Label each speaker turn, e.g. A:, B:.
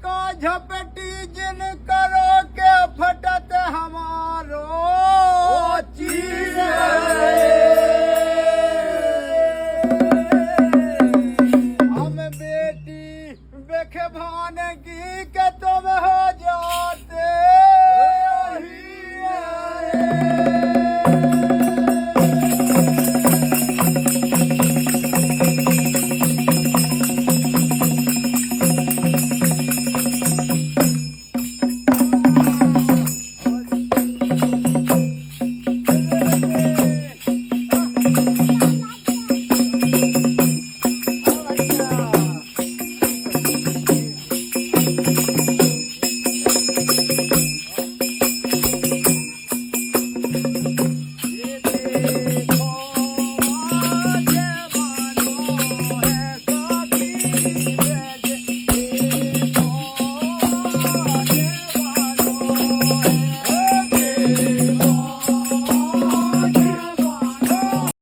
A: का झपटी जिन करो के फटत हमारो चीर हम बेटी बेखे भान की के तुम हो जाते